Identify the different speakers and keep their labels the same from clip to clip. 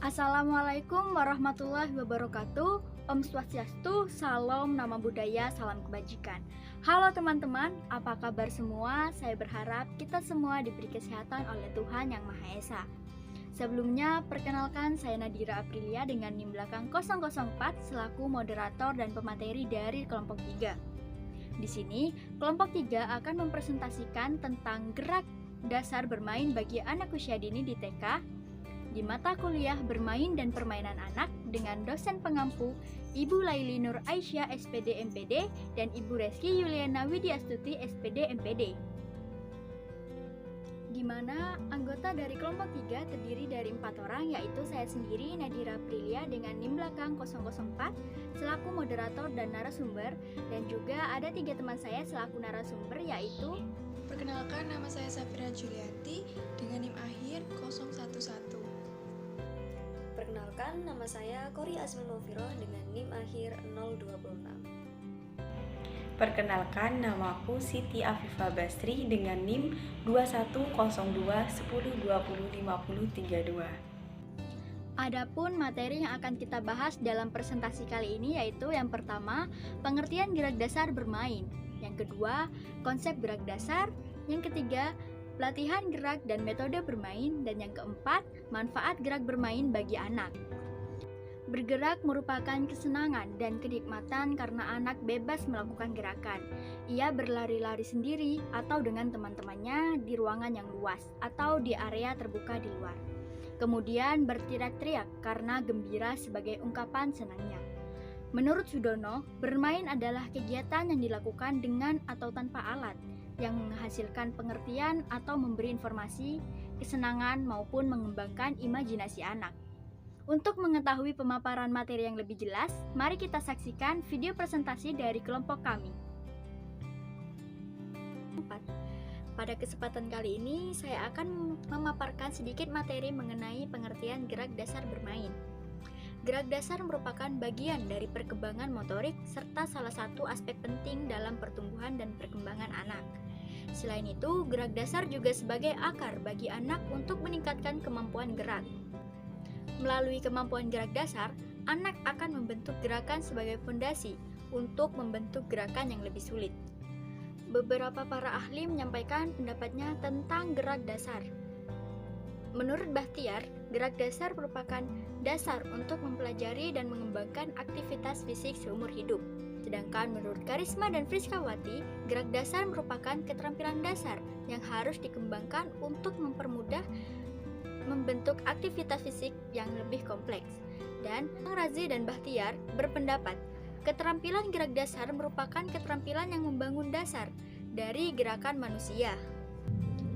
Speaker 1: Assalamualaikum warahmatullahi wabarakatuh. Om Swastiastu, Salam Nama Budaya, Salam Kebajikan. Halo teman-teman, apa kabar semua? Saya berharap kita semua diberi kesehatan oleh Tuhan Yang Maha Esa. Sebelumnya, perkenalkan saya Nadira Aprilia dengan NIM belakang 004 selaku moderator dan pemateri dari kelompok 3. Di sini, kelompok 3 akan mempresentasikan tentang gerak dasar bermain bagi anak usia dini di TK di mata kuliah Bermain dan Permainan Anak dengan dosen pengampu Ibu Laili Nur Aisyah SPD MPD dan Ibu Reski Yuliana Widyastuti SPD MPD. Di mana anggota dari kelompok 3 terdiri dari 4 orang, yaitu saya sendiri Nadira Aprilia dengan NIM belakang 004 selaku moderator dan narasumber, dan juga ada 3 teman saya selaku narasumber, yaitu
Speaker 2: perkenalkan, nama saya Safira Julianti dengan NIM akhir 011.
Speaker 3: Perkenalkan, nama saya Kori Asmin Mufiroh dengan NIM akhir 026.
Speaker 4: Perkenalkan, namaku Siti Afifah Basri dengan NIM 210210205032.
Speaker 1: Adapun materi yang akan kita bahas dalam presentasi kali ini yaitu yang pertama, pengertian gerak dasar bermain. Yang kedua, konsep gerak dasar. Yang ketiga, pelatihan gerak dan metode bermain. Dan yang keempat, manfaat gerak bermain bagi anak. Bergerak merupakan kesenangan dan kenikmatan karena anak bebas melakukan gerakan. Ia berlari-lari sendiri atau dengan teman-temannya di ruangan yang luas atau di area terbuka di luar. Kemudian berteriak-teriak karena gembira sebagai ungkapan senangnya. Menurut Sudono, bermain adalah kegiatan yang dilakukan dengan atau tanpa alat, yang menghasilkan pengertian atau memberi informasi, kesenangan maupun mengembangkan imajinasi anak. Untuk mengetahui pemaparan materi yang lebih jelas, mari kita saksikan video presentasi dari kelompok kami. Pada kesempatan kali ini, saya akan memaparkan sedikit materi mengenai pengertian gerak dasar bermain. Gerak dasar merupakan bagian dari perkembangan motorik serta salah satu aspek penting dalam pertumbuhan dan perkembangan anak. Selain itu, gerak dasar juga sebagai akar bagi anak untuk meningkatkan kemampuan gerak. Melalui kemampuan gerak dasar, anak akan membentuk gerakan sebagai fondasi untuk membentuk gerakan yang lebih sulit. Beberapa para ahli menyampaikan pendapatnya tentang gerak dasar. Menurut Bahtiar, gerak dasar merupakan dasar untuk mempelajari dan mengembangkan aktivitas fisik seumur hidup. Sedangkan menurut Karisma dan Friskawati, gerak dasar merupakan keterampilan dasar yang harus dikembangkan untuk mempermudah membentuk aktivitas fisik yang lebih kompleks. Dan Razi dan Bahtiar berpendapat, keterampilan gerak dasar merupakan keterampilan yang membangun dasar dari gerakan manusia.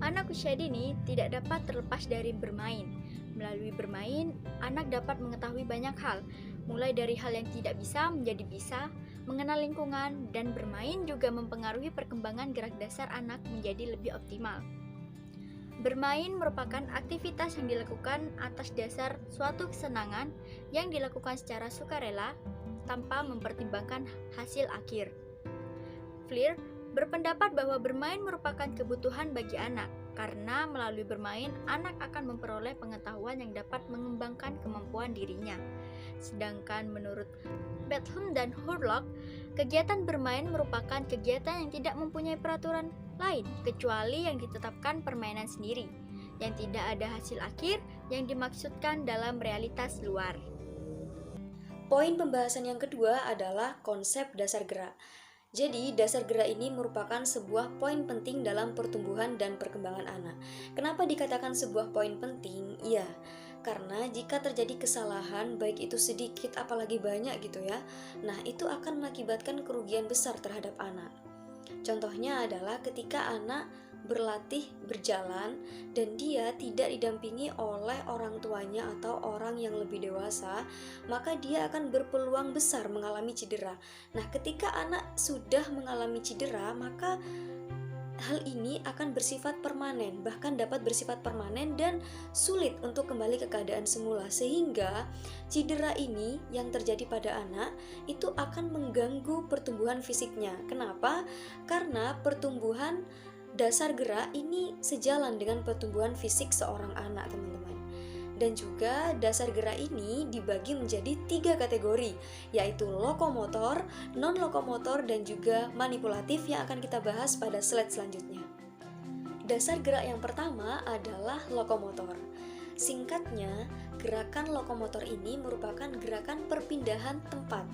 Speaker 1: Anak usia dini tidak dapat terlepas dari bermain. Melalui bermain, anak dapat mengetahui banyak hal, mulai dari hal yang tidak bisa menjadi bisa, mengenal lingkungan, dan bermain juga mempengaruhi perkembangan gerak dasar anak menjadi lebih optimal. Bermain merupakan aktivitas yang dilakukan atas dasar suatu kesenangan yang dilakukan secara sukarela tanpa mempertimbangkan hasil akhir. Fleer berpendapat bahwa bermain merupakan kebutuhan bagi anak, karena melalui bermain, anak akan memperoleh pengetahuan yang dapat mengembangkan kemampuan dirinya. Sedangkan menurut Bethlen dan Hurlock, kegiatan bermain merupakan kegiatan yang tidak mempunyai peraturan lain, kecuali yang ditetapkan permainan sendiri, yang tidak ada hasil akhir yang dimaksudkan dalam realitas luar.
Speaker 3: Poin pembahasan yang kedua adalah konsep dasar gerak. Jadi, dasar gerak ini merupakan sebuah poin penting dalam pertumbuhan dan perkembangan anak. Kenapa dikatakan sebuah poin penting? Iya, karena jika terjadi kesalahan, baik itu sedikit apalagi banyak gitu ya, nah itu akan mengakibatkan kerugian besar terhadap anak. Contohnya adalah ketika anak berlatih berjalan dan dia tidak didampingi oleh orang tuanya atau orang yang lebih dewasa, maka dia akan berpeluang besar mengalami cedera. Nah, ketika anak sudah mengalami cedera, maka hal ini akan bersifat permanen, bahkan dapat bersifat permanen dan sulit untuk kembali ke keadaan semula, sehingga cedera ini yang terjadi pada anak itu akan mengganggu pertumbuhan fisiknya. Kenapa? Karena pertumbuhan dasar gerak ini sejalan dengan pertumbuhan fisik seorang anak, teman-teman. Dan juga dasar gerak ini dibagi menjadi 3 kategori, yaitu lokomotor, non-lokomotor, dan juga manipulatif yang akan kita bahas pada slide selanjutnya. Dasar gerak yang pertama adalah lokomotor. Singkatnya, gerakan lokomotor ini merupakan gerakan perpindahan tempat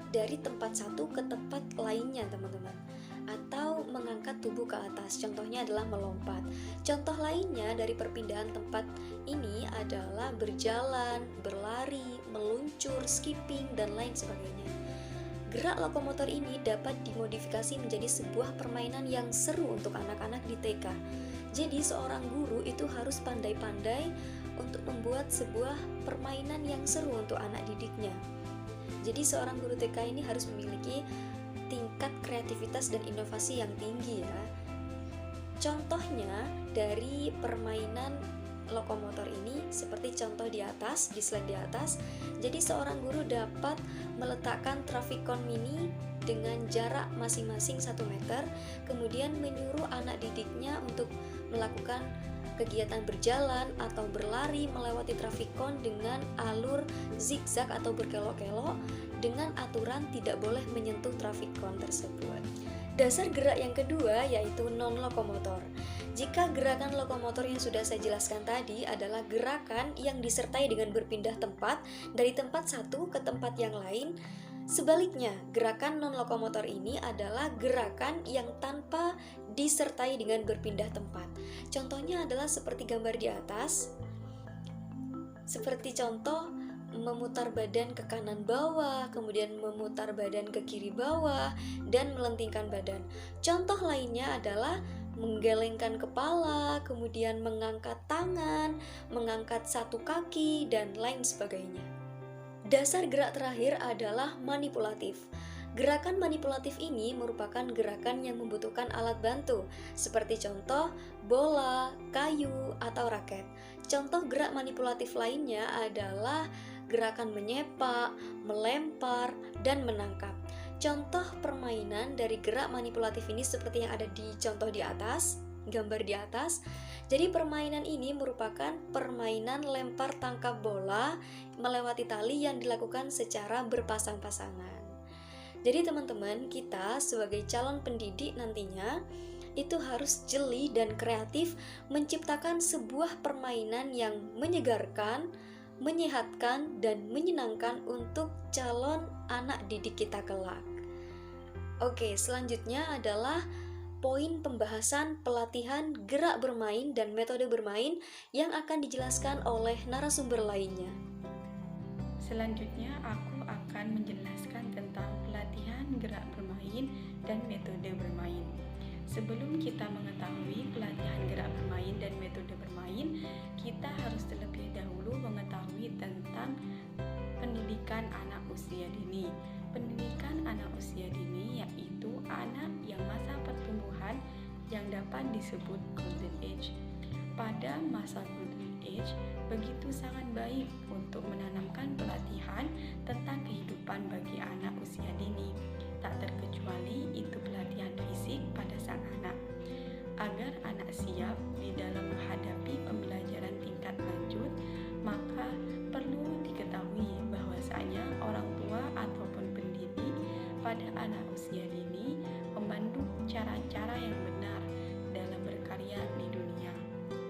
Speaker 3: dari tempat satu ke tempat lainnya, teman-teman, atau mengangkat tubuh ke atas. Contohnya adalah melompat. Contoh lainnya dari perpindahan tempat ini adalah berjalan, berlari, meluncur, skipping, dan lain sebagainya. Gerak lokomotor ini dapat dimodifikasi menjadi sebuah permainan yang seru untuk anak-anak di TK. Jadi seorang guru itu harus pandai-pandai untuk membuat sebuah permainan yang seru untuk anak didiknya. Jadi seorang guru TK ini harus memiliki tingkat kreativitas dan inovasi yang tinggi ya. Contohnya dari permainan lokomotor ini seperti contoh di atas, di slide di atas. Jadi seorang guru dapat meletakkan trafikon mini dengan jarak masing-masing 1 meter, kemudian menyuruh anak didiknya untuk melakukan kegiatan berjalan atau berlari melewati trafikon dengan alur zigzag atau berkelok-kelok dengan aturan tidak boleh menyentuh trafikon tersebut. Dasar gerak yang kedua yaitu non-lokomotor. Jika gerakan lokomotor yang sudah saya jelaskan tadi adalah gerakan yang disertai dengan berpindah tempat dari tempat satu ke tempat yang lain, sebaliknya gerakan non-lokomotor ini adalah gerakan yang tanpa disertai dengan berpindah tempat. Contohnya adalah seperti gambar di atas. Seperti contoh memutar badan ke kanan bawah, kemudian memutar badan ke kiri bawah, dan melentingkan badan. Contoh lainnya adalah menggelengkan kepala, kemudian mengangkat tangan, mengangkat satu kaki, dan lain sebagainya. Dasar gerak terakhir adalah manipulatif. Gerakan manipulatif ini merupakan gerakan yang membutuhkan alat bantu, seperti contoh bola, kayu, atau raket. Contoh gerak manipulatif lainnya adalah gerakan menyepak, melempar, dan menangkap. Contoh permainan dari gerak manipulatif ini seperti yang ada di contoh di atas, gambar di atas. Jadi permainan ini merupakan permainan lempar tangkap bola melewati tali yang dilakukan secara berpasang-pasangan. Jadi teman-teman, kita sebagai calon pendidik nantinya itu harus jeli dan kreatif menciptakan sebuah permainan yang menyegarkan, menyehatkan, dan menyenangkan untuk calon anak didik kita kelak. Oke, selanjutnya adalah poin pembahasan pelatihan gerak bermain dan metode bermain yang akan dijelaskan oleh narasumber lainnya.
Speaker 4: Selanjutnya aku akan menjelaskan tentang pelatihan gerak bermain dan metode bermain. Sebelum kita mengetahui pelatihan gerak bermain dan metode bermain, kita harus terlebih dahulu mengetahui tentang pendidikan anak usia dini. Pendidikan anak usia dini yaitu anak yang masa pertumbuhan yang dapat disebut golden age. Pada masa golden age, begitu sangat baik untuk menanamkan pelatihan tentang kehidupan bagi anak usia dini, tak terkecuali itu pelatihan fisik pada sang anak. Agar anak siap di dalam menghadapi pembelajaran tingkat lanjut, maka perlu diketahui bahwasanya orang tua ataupun pendidik pada anak usia dini memandu cara-cara yang benar dalam berkarya di dunia,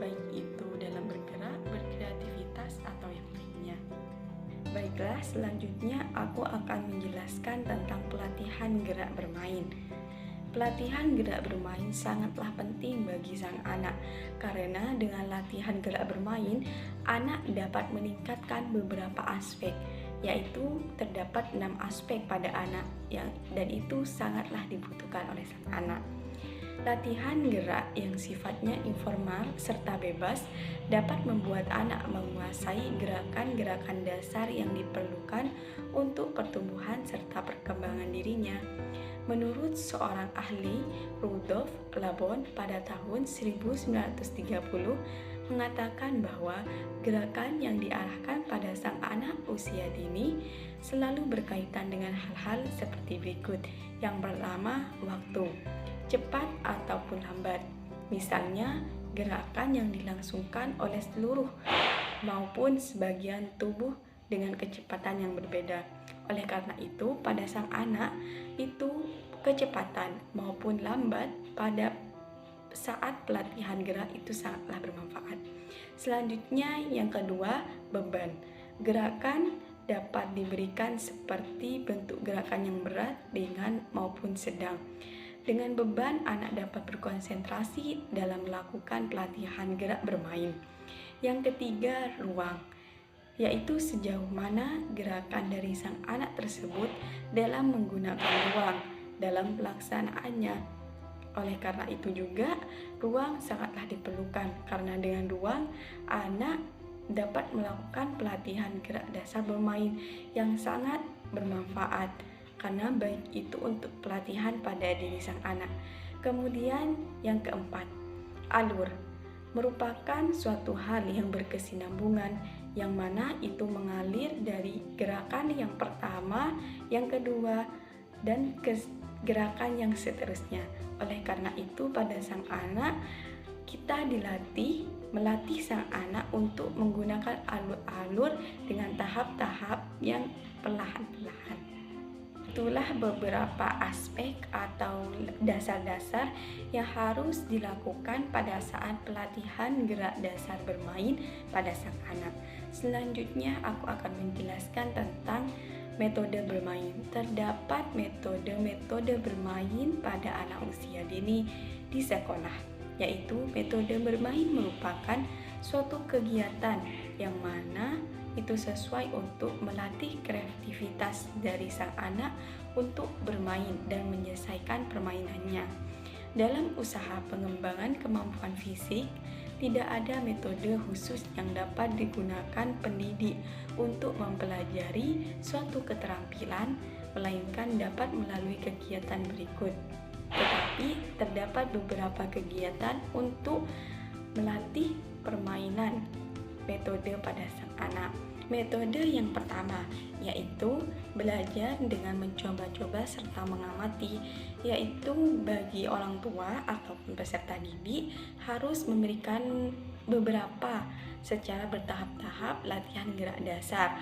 Speaker 4: baik itu dalam bergerak, berkreativitas, atau yang lainnya. Baiklah, selanjutnya aku akan menjelaskan tentang pelatihan gerak bermain. Pelatihan gerak bermain sangatlah penting bagi sang anak, karena dengan latihan gerak bermain, anak dapat meningkatkan beberapa aspek, yaitu terdapat 6 aspek pada anak dan itu sangatlah dibutuhkan oleh sang anak. Latihan gerak yang sifatnya informal serta bebas dapat membuat anak menguasai gerakan-gerakan dasar yang diperlukan untuk pertumbuhan serta perkembangan dirinya. Menurut seorang ahli, Rudolf Labon pada tahun 1930 mengatakan bahwa gerakan yang diarahkan pada sang anak usia dini selalu berkaitan dengan hal-hal seperti berikut. Yang pertama, waktu, cepat ataupun lambat. Misalnya, gerakan yang dilangsungkan oleh seluruh maupun sebagian tubuh dengan kecepatan yang berbeda. Oleh karena itu, pada sang anak itu kecepatan maupun lambat pada saat pelatihan gerak itu sangatlah bermanfaat. Selanjutnya yang kedua, beban. Gerakan dapat diberikan seperti bentuk gerakan yang berat, ringan maupun sedang. Dengan beban, anak dapat berkonsentrasi dalam melakukan pelatihan gerak bermain. Yang ketiga, ruang, yaitu sejauh mana gerakan dari sang anak tersebut dalam menggunakan ruang dalam pelaksanaannya. Oleh karena itu juga, ruang sangatlah diperlukan, karena dengan ruang, anak dapat melakukan pelatihan gerak dasar bermain yang sangat bermanfaat, karena baik itu untuk pelatihan pada diri sang anak. Kemudian yang keempat, alur merupakan suatu hal yang berkesinambungan, yang mana itu mengalir dari gerakan yang pertama, yang kedua, dan gerakan yang seterusnya. Oleh karena itu, pada sang anak kita melatih sang anak untuk menggunakan alur-alur dengan tahap-tahap yang perlahan-lahan. Itulah beberapa aspek atau dasar-dasar yang harus dilakukan pada saat pelatihan gerak dasar bermain pada sang anak. Selanjutnya aku akan menjelaskan tentang metode bermain. Terdapat metode-metode bermain pada anak usia dini di sekolah, yaitu metode bermain merupakan suatu kegiatan yang mana itu sesuai untuk melatih kreativitas dari sang anak untuk bermain dan menyelesaikan permainannya. Dalam usaha pengembangan kemampuan fisik, tidak ada metode khusus yang dapat digunakan pendidik untuk mempelajari suatu keterampilan, melainkan dapat melalui kegiatan berikut. Tetapi terdapat beberapa kegiatan untuk melatih permainan metode pada sang anak. Metode yang pertama yaitu belajar dengan mencoba-coba serta mengamati, yaitu bagi orang tua ataupun peserta didik harus memberikan beberapa secara bertahap-tahap latihan gerak dasar,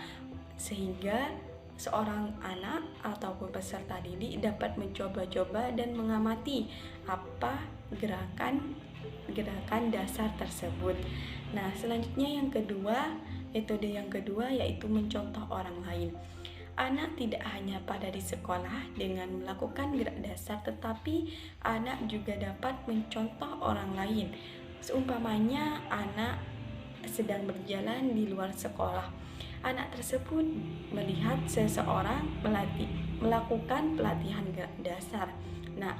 Speaker 4: sehingga seorang anak ataupun peserta didik dapat mencoba-coba dan mengamati apa gerakan dasar tersebut. Nah, selanjutnya metode yang kedua yaitu mencontoh orang lain. Anak tidak hanya pada di sekolah dengan melakukan gerak dasar, tetapi anak juga dapat mencontoh orang lain. Seumpamanya anak sedang berjalan di luar sekolah, anak tersebut melihat seseorang melakukan pelatihan gerak dasar. Nah,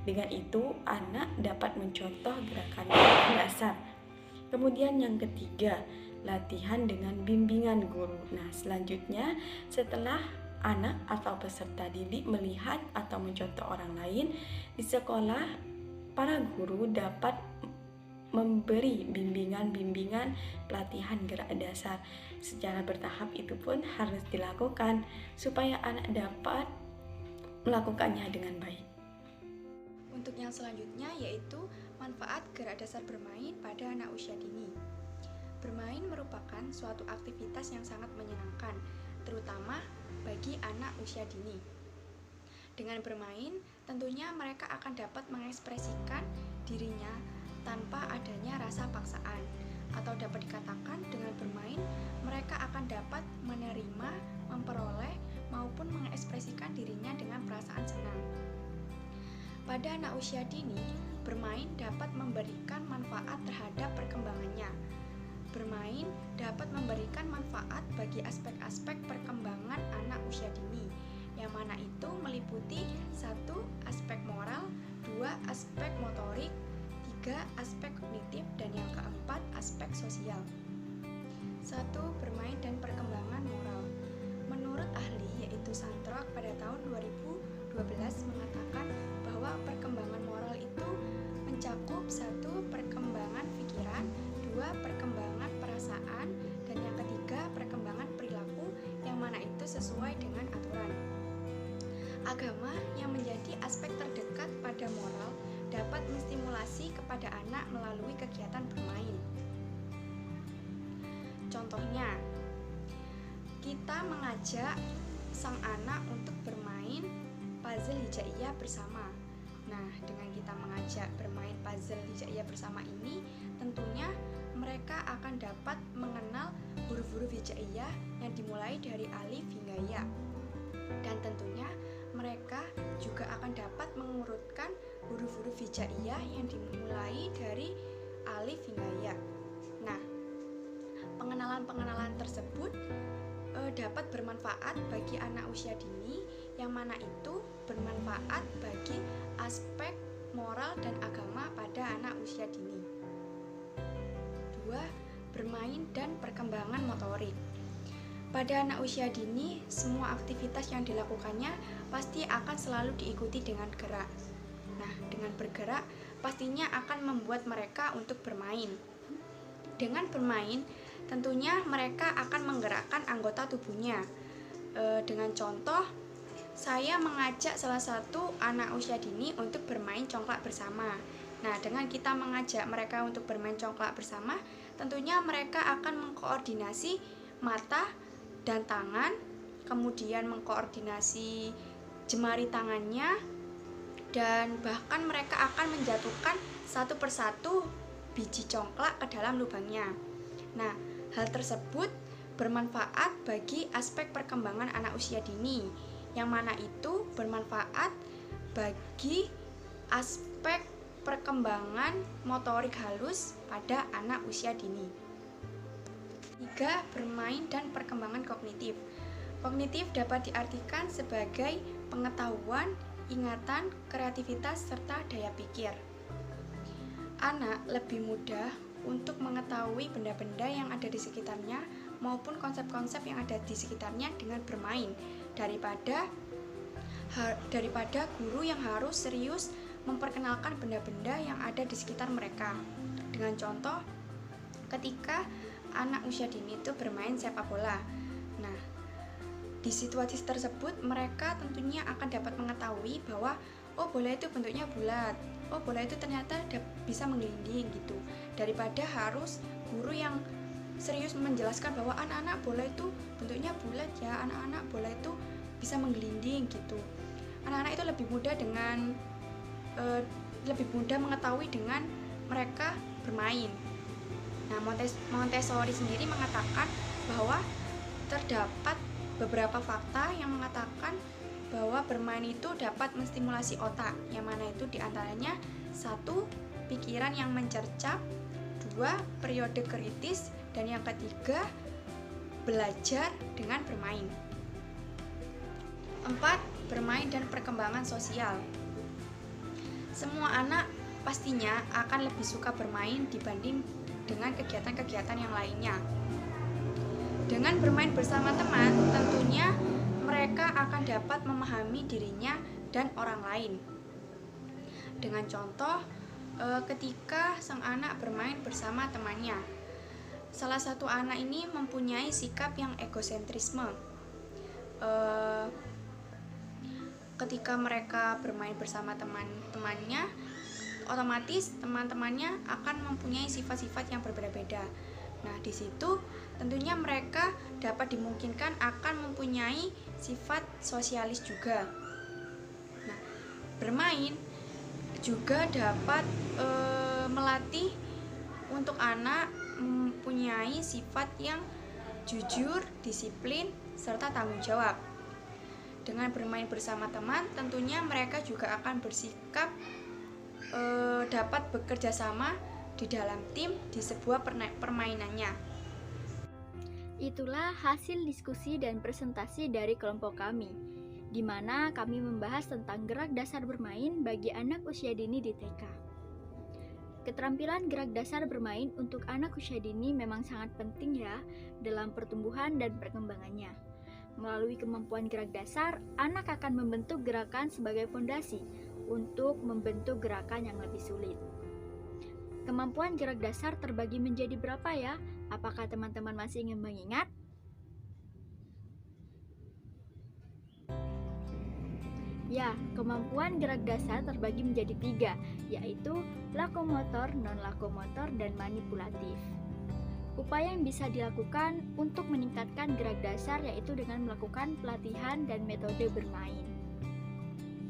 Speaker 4: dengan itu anak dapat mencontoh gerakan dasar. Kemudian yang ketiga, latihan dengan bimbingan guru. Nah, selanjutnya setelah anak atau peserta didik melihat atau mencontoh orang lain di sekolah, para guru dapat memberi bimbingan pelatihan gerak dasar secara bertahap. Itu pun harus dilakukan supaya anak dapat melakukannya dengan baik.
Speaker 2: Untuk yang selanjutnya yaitu manfaat gerak dasar bermain pada anak usia dini. Bermain merupakan suatu aktivitas yang sangat menyenangkan, terutama bagi anak usia dini. Dengan bermain, tentunya mereka akan dapat mengekspresikan dirinya tanpa adanya rasa paksaan, atau dapat dikatakan dengan bermain mereka akan dapat menerima, memperoleh, maupun mengekspresikan dirinya dengan perasaan senang. Pada anak usia dini, bermain dapat memberikan manfaat terhadap perkembangannya. Bermain dapat memberikan manfaat bagi aspek-aspek perkembangan anak usia dini, yang mana itu meliputi 1. Aspek moral, 2. Aspek motorik, 3. Aspek kognitif, dan yang keempat aspek sosial. 1. Bermain dan perkembangan moral. Menurut ahli yaitu Santrok pada tahun 2012 mengatakan bahwa perkembangan moral itu mencakup 1. Perkembangan pikiran, 2. Perkembangan perasaan, dan yang ketiga perkembangan perilaku, yang mana itu sesuai dengan aturan. Agama yang menjadi aspek terdekat pada moral dapat menstimulasi kepada anak melalui kegiatan bermain. Contohnya, kita mengajak sang anak untuk bermain puzzle hijaiyah bersama. Nah, dengan kita mengajak bermain puzzle hijaiyah bersama ini, tentunya mereka akan dapat mengenal huruf-huruf hijaiyah yang dimulai dari alif hingga ya. Dan tentunya mereka juga akan dapat mengurutkan huruf-huruf hijaiyah yang dimulai dari alif hingga ya. Nah, pengenalan-pengenalan tersebut dapat bermanfaat bagi anak usia dini, yang mana itu bermanfaat bagi aspek moral dan agama pada anak usia dini. 2. Bermain dan perkembangan motorik. Pada anak usia dini, semua aktivitas yang dilakukannya pasti akan selalu diikuti dengan gerak. Nah, dengan bergerak pastinya akan membuat mereka untuk bermain. Dengan bermain, tentunya mereka akan menggerakkan anggota tubuhnya. Dengan contoh, saya mengajak salah satu anak usia dini untuk bermain congklak bersama. Nah, dengan kita mengajak mereka untuk bermain congklak bersama, tentunya mereka akan mengkoordinasi mata dan tangan, kemudian mengkoordinasi jemari tangannya, dan bahkan mereka akan menjatuhkan satu persatu biji congklak ke dalam lubangnya. Nah, hal tersebut bermanfaat bagi aspek perkembangan anak usia dini, yang mana itu bermanfaat bagi aspek perkembangan motorik halus pada anak usia dini. 3. Bermain dan perkembangan kognitif. Kognitif dapat diartikan sebagai pengetahuan, ingatan, kreativitas, serta daya pikir. Anak lebih mudah untuk mengetahui benda-benda yang ada di sekitarnya maupun konsep-konsep yang ada di sekitarnya dengan bermain daripada guru yang harus serius memperkenalkan benda-benda yang ada di sekitar mereka. Dengan contoh, ketika anak usia dini itu bermain sepak bola. Nah, di situasi tersebut mereka tentunya akan dapat mengetahui bahwa bola itu bentuknya bulat, bola itu ternyata bisa menggelinding gitu, daripada harus guru yang serius menjelaskan bahwa anak-anak bola itu bentuknya bulat ya, anak-anak bola itu bisa menggelinding gitu. Anak-anak itu lebih mudah mengetahui dengan mereka bermain. Nah, Montessori sendiri mengatakan bahwa terdapat beberapa fakta yang mengatakan bahwa bermain itu dapat menstimulasi otak, yang mana itu diantaranya 1. Pikiran yang mencercap, 2. Periode kritis, dan yang ketiga belajar dengan bermain. 4. Bermain dan perkembangan sosial. Semua anak pastinya akan lebih suka bermain dibanding dengan kegiatan-kegiatan yang lainnya. Dengan bermain bersama teman, tentunya mereka akan dapat memahami dirinya dan orang lain. Dengan contoh, ketika sang anak bermain bersama temannya, salah satu anak ini mempunyai sikap yang egosentrisme. Ketika mereka bermain bersama teman-temannya, otomatis teman-temannya akan mempunyai sifat-sifat yang berbeda-beda. Nah, di situ tentunya mereka dapat dimungkinkan akan mempunyai sifat sosialis juga. Nah, bermain juga dapat melatih untuk anak mempunyai sifat yang jujur, disiplin, serta tanggung jawab. Dengan bermain bersama teman, tentunya mereka juga akan bersikap dapat bekerja sama di dalam tim di sebuah permainannya.
Speaker 1: Itulah hasil diskusi dan presentasi dari kelompok kami, di mana kami membahas tentang gerak dasar bermain bagi anak usia dini di TK. Keterampilan gerak dasar bermain untuk anak usia dini memang sangat penting ya dalam pertumbuhan dan perkembangannya. Melalui kemampuan gerak dasar, anak akan membentuk gerakan sebagai fondasi untuk membentuk gerakan yang lebih sulit. Kemampuan gerak dasar terbagi menjadi berapa ya? Apakah teman-teman masih ingin mengingat? Ya, kemampuan gerak dasar terbagi menjadi 3, yaitu lokomotor, non-lokomotor, dan manipulatif. Upaya yang bisa dilakukan untuk meningkatkan gerak dasar yaitu dengan melakukan pelatihan dan metode bermain.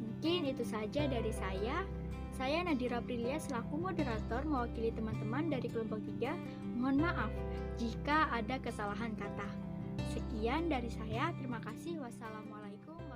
Speaker 1: Mungkin itu saja dari saya. Saya Nadira Aprilia selaku moderator mewakili teman-teman dari kelompok 3. Mohon maaf jika ada kesalahan kata. Sekian dari saya. Terima kasih. Wassalamualaikum.